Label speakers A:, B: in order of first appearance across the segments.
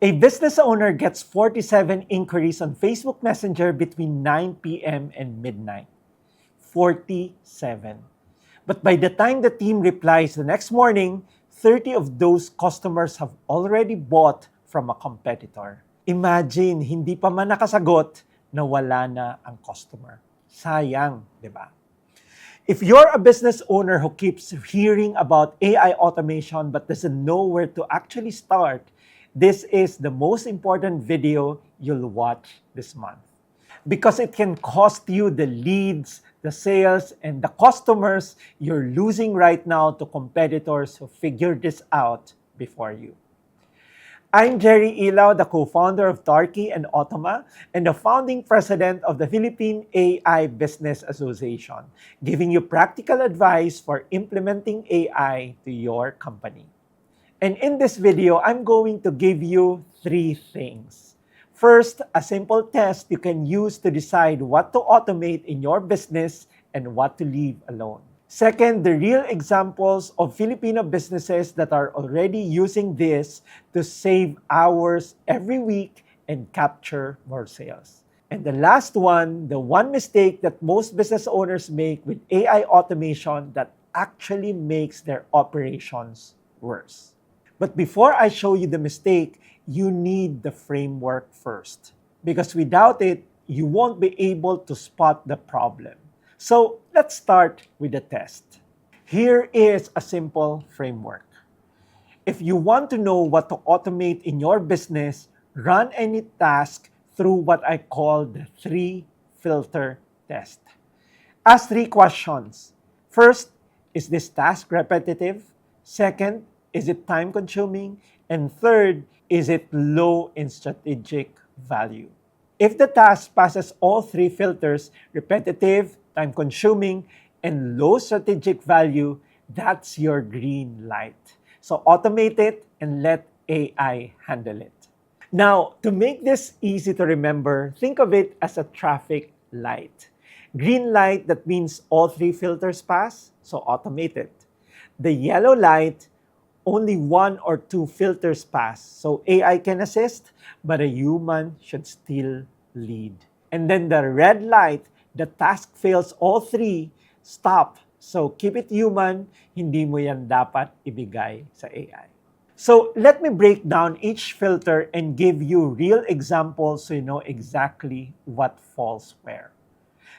A: A business owner gets 47 inquiries on Facebook Messenger between 9 p.m. and midnight. 47. But by the time the team replies the next morning, 30 of those customers have already bought from a competitor. Imagine, hindi pa man nakasagot, nawala na ang customer. Sayang, di ba? If you're a business owner who keeps hearing about AI automation but doesn't know where to actually start, this is the most important video you'll watch this month. Because it can cost you the leads, the sales, and the customers you're losing right now to competitors who figured this out before you. I'm Jerry Ilaw, the co-founder of Tarki and Automa, and the founding president of the Philippine AI Business Association, giving you practical advice for implementing AI to your company. And in this video, I'm going to give you 3 things. First, a simple test you can use to decide what to automate in your business and what to leave alone. Second, the real examples of Filipino businesses that are already using this to save hours every week and capture more sales. And the last one, the one mistake that most business owners make with AI automation that actually makes their operations worse. But before I show you the mistake, you need the framework first. Because without it, you won't be able to spot the problem. So let's start with the test. Here is a simple framework. If you want to know what to automate in your business, run any task through what I call the 3-filter test. Ask 3 questions. First, is this task repetitive? Second, is it time-consuming? And third, is it low in strategic value? If the task passes all 3 filters, repetitive, time-consuming, and low strategic value, that's your green light. So automate it and let AI handle it. Now, to make this easy to remember, think of it as a traffic light. Green light, that means all 3 filters pass, so automate it. The yellow light, only 1 or 2 filters pass, so AI can assist, but a human should still lead. And then the red light, the task fails all 3, stop. So keep it human, hindi mo yan dapat ibigay sa AI. So let me break down each filter and give you real examples so you know exactly what falls where.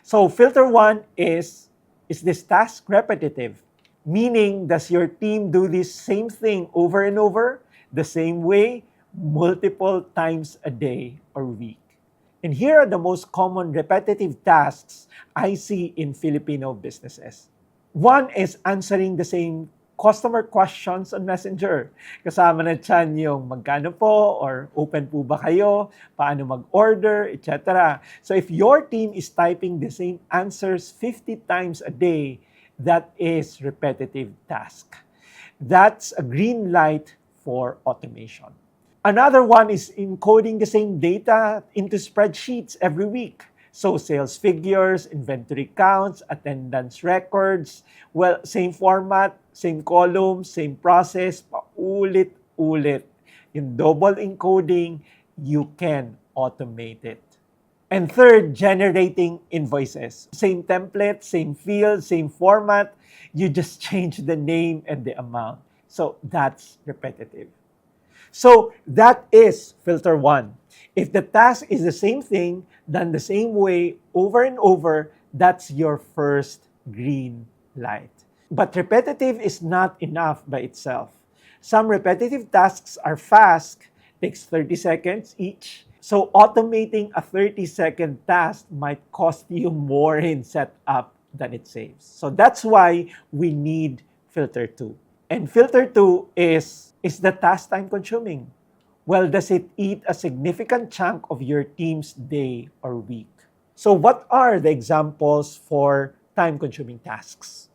A: So filter 1 is this task repetitive? Meaning, does your team do this same thing over and over, the same way, multiple times a day or week? And here are the most common repetitive tasks I see in Filipino businesses. 1 is answering the same customer questions on Messenger. Kasama na dyan yung magkano po or open po ba kayo, paano mag-order, etc. So if your team is typing the same answers 50 times a day, that is repetitive task. That's a green light for automation. Another one is encoding the same data into spreadsheets every week. So sales figures, inventory counts, attendance records, well, same format, same column, same process, paulit-ulit. Yung double encoding, you can automate it. And third, generating invoices. Same template, same field, same format. You just change the name and the amount. So that's repetitive. So that is filter 1. If the task is the same thing, done the same way over and over, that's your first green light. But repetitive is not enough by itself. Some repetitive tasks are fast, takes 30 seconds each. So automating a 30-second task might cost you more in setup than it saves. So that's why we need filter 2. And filter 2 is the task time consuming? Well, does it eat a significant chunk of your team's day or week? So what are the examples for time-consuming tasks?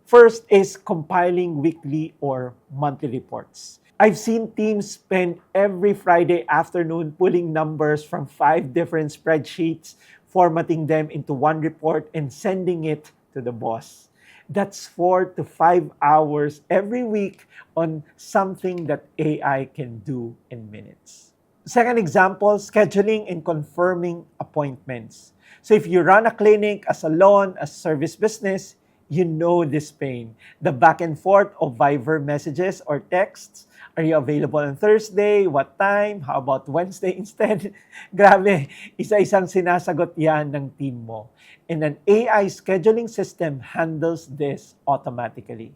A: First is compiling weekly or monthly reports. I've seen teams spend every Friday afternoon pulling numbers from 5 different spreadsheets, formatting them into one report, and sending it to the boss. That's 4 to 5 hours every week on something that AI can do in minutes. Second example, scheduling and confirming appointments. So if you run a clinic, a salon, a service business, you know this pain. The back and forth of Viber messages or texts. Are you available on Thursday? What time? How about Wednesday instead? Grabe, isa-isang sinasagot yan ng team mo. And an AI scheduling system handles this automatically.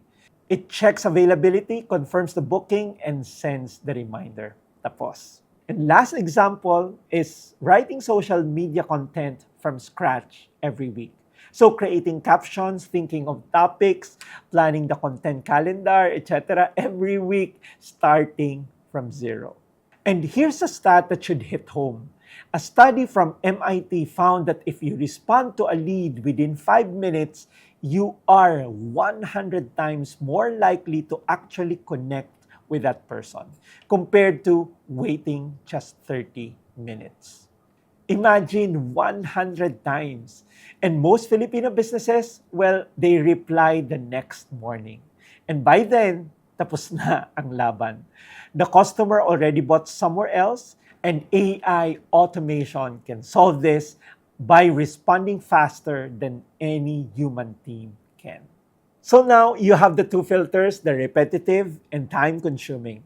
A: It checks availability, confirms the booking, and sends the reminder. Tapos. And last example is writing social media content from scratch every week. So creating captions, thinking of topics, planning the content calendar, etc. every week, starting from zero. And here's a stat that should hit home. A study from MIT found that if you respond to a lead within 5 minutes, you are 100 times more likely to actually connect with that person compared to waiting just 30 minutes. Imagine 100 times. And most Filipino businesses, well, they reply the next morning. And by then, tapos na ang laban. The customer already bought somewhere else, and AI automation can solve this by responding faster than any human team can. So now you have the two filters, the repetitive and time-consuming.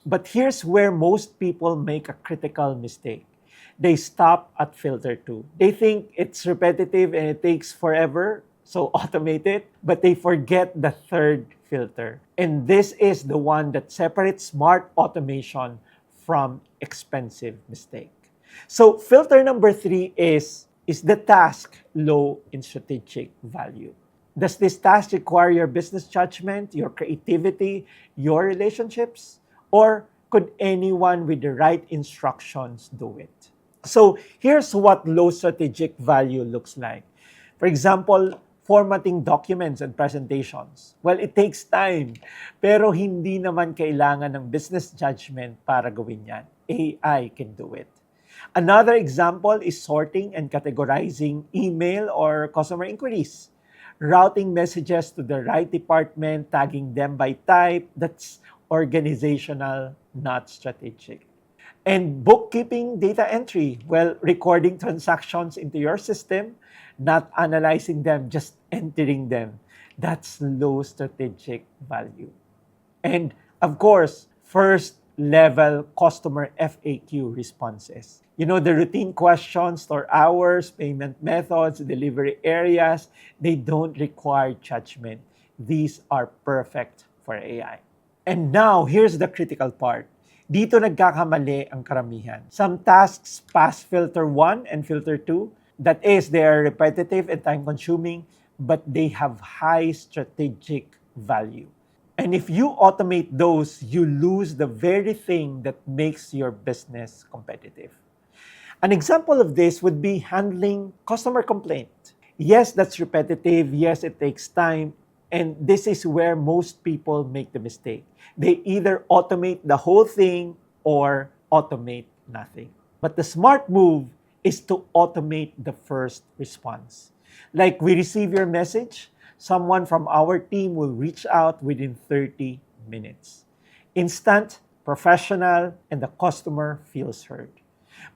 A: But here's where most people make a critical mistake. They stop at filter 2. They think it's repetitive and it takes forever, so automate it, but they forget the third filter. And this is the one that separates smart automation from expensive mistake. So filter number 3 is the task low in strategic value? Does this task require your business judgment, your creativity, your relationships? Or could anyone with the right instructions do it? So here's what low strategic value looks like. For example, formatting documents and presentations. Well, it takes time, pero hindi naman kailangan ng business judgment para gawin yan. AI can do it. Another example is sorting and categorizing email or customer inquiries. Routing messages to the right department, tagging them by type, that's organizational, not strategic. And bookkeeping data entry, well, recording transactions into your system, not analyzing them, just entering them. That's low strategic value. And of course, first level customer FAQ responses. You know, the routine questions, store hours, payment methods, delivery areas, they don't require judgment. These are perfect for AI. And now, here's the critical part. Dito nagkakamali ang karamihan. Some tasks pass filter 1 and filter 2. That is, they are repetitive and time-consuming, but they have high strategic value. And if you automate those, you lose the very thing that makes your business competitive. An example of this would be handling customer complaint. Yes, that's repetitive. Yes, it takes time. And this is where most people make the mistake. They either automate the whole thing or automate nothing. But the smart move is to automate the first response. Like we receive your message, someone from our team will reach out within 30 minutes. Instant, professional, and the customer feels heard.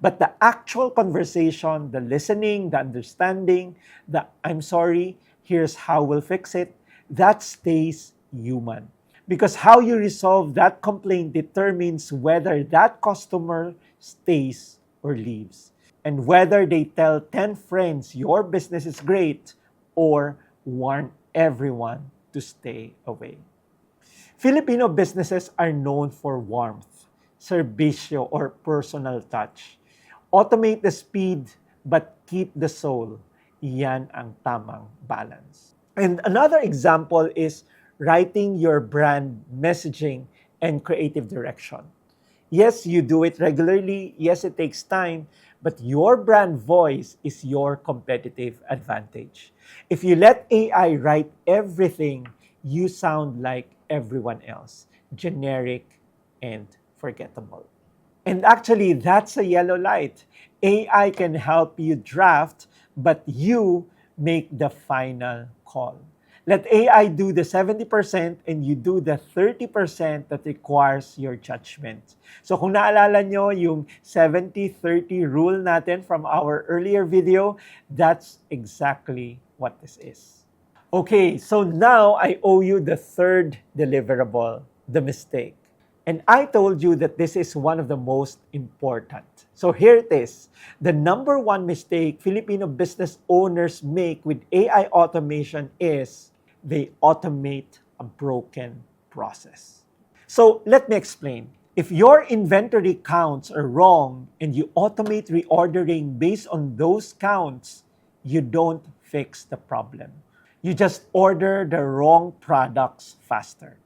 A: But the actual conversation, the listening, the understanding, the I'm sorry, here's how we'll fix it, that stays human. Because how you resolve that complaint determines whether that customer stays or leaves. And whether they tell 10 friends your business is great or warn everyone to stay away. Filipino businesses are known for warmth, serbisyo, or personal touch. Automate the speed, but keep the soul. Yan ang tamang balance. And another example is writing your brand messaging and creative direction. Yes, you do it regularly. Yes, it takes time. But your brand voice is your competitive advantage. If you let AI write everything, you sound like everyone else, generic and forgettable. And actually, that's a yellow light. AI can help you draft, but you make the final call. Let AI do the 70% and you do the 30% that requires your judgment. So kung naalala nyo yung 70-30 rule natin from our earlier video, that's exactly what this is. Okay, so now I owe you the third deliverable, the mistake. And I told you that this is one of the most important. So here it is. The number one mistake Filipino business owners make with AI automation is they automate a broken process. So let me explain. If your inventory counts are wrong and you automate reordering based on those counts, you don't fix the problem. You just order the wrong products faster.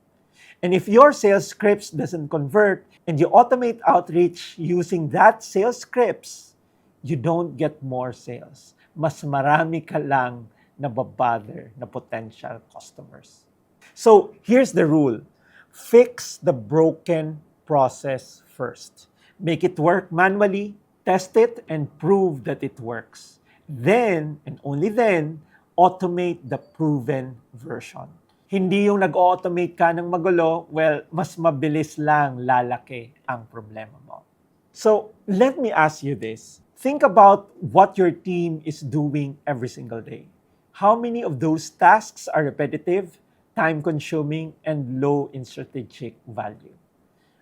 A: And if your sales scripts doesn't convert and you automate outreach using that sales scripts, you don't get more sales. Mas marami ka lang nababother na potential customers. So here's the rule. Fix the broken process first. Make it work manually, test it, and prove that it works. Then, and only then, automate the proven version. Hindi yung nag-automate ka ng magulo, well, mas mabilis lang lalaki ang problema mo. So, let me ask you this. Think about what your team is doing every single day. How many of those tasks are repetitive, time-consuming, and low in strategic value?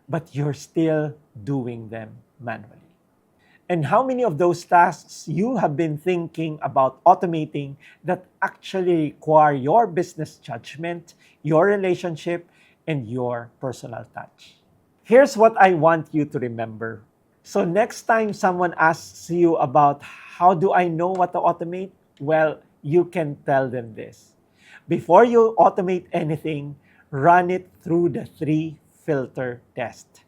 A: But you're still doing them manually. And how many of those tasks you have been thinking about automating that actually require your business judgment, your relationship, and your personal touch? Here's what I want you to remember. So next time someone asks you about how do I know what to automate, well, you can tell them this. Before you automate anything, run it through the 3-filter test.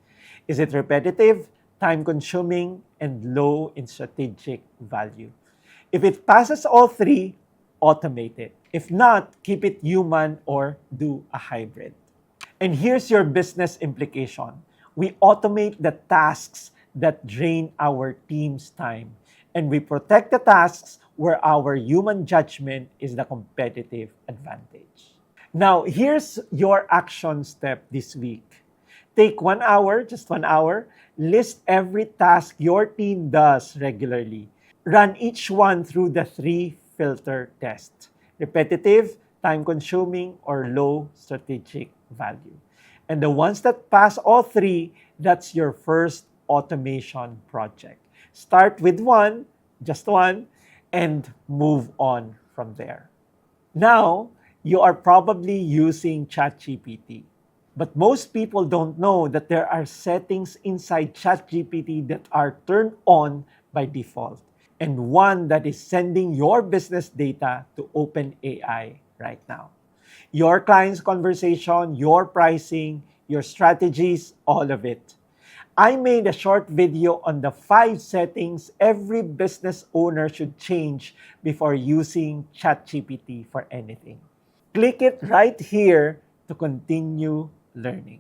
A: Is it repetitive, time-consuming, and low in strategic value? If it passes all three, automate it. If not, keep it human or do a hybrid. And here's your business implication. We automate the tasks that drain our team's time, and we protect the tasks where our human judgment is the competitive advantage. Now, here's your action step this week. Take 1 hour, just 1 hour, list every task your team does regularly. Run each one through the 3-filter test. Repetitive, time-consuming, or low strategic value. And the ones that pass all three, that's your first automation project. Start with one, just one, and move on from there. Now, you are probably using ChatGPT. But most people don't know that there are settings inside ChatGPT that are turned on by default, and one that is sending your business data to OpenAI right now. Your client's conversation, your pricing, your strategies, all of it. I made a short video on the 5 settings every business owner should change before using ChatGPT for anything. Click it right here to continue learning.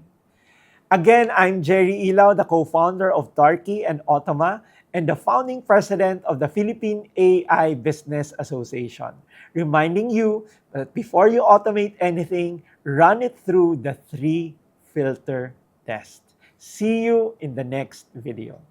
A: Again, I'm Jerry Ilaw, the co-founder of Tarki and Automa, and the founding president of the Philippine AI Business Association, reminding you that before you automate anything, run it through the 3-filter test. See you in the next video.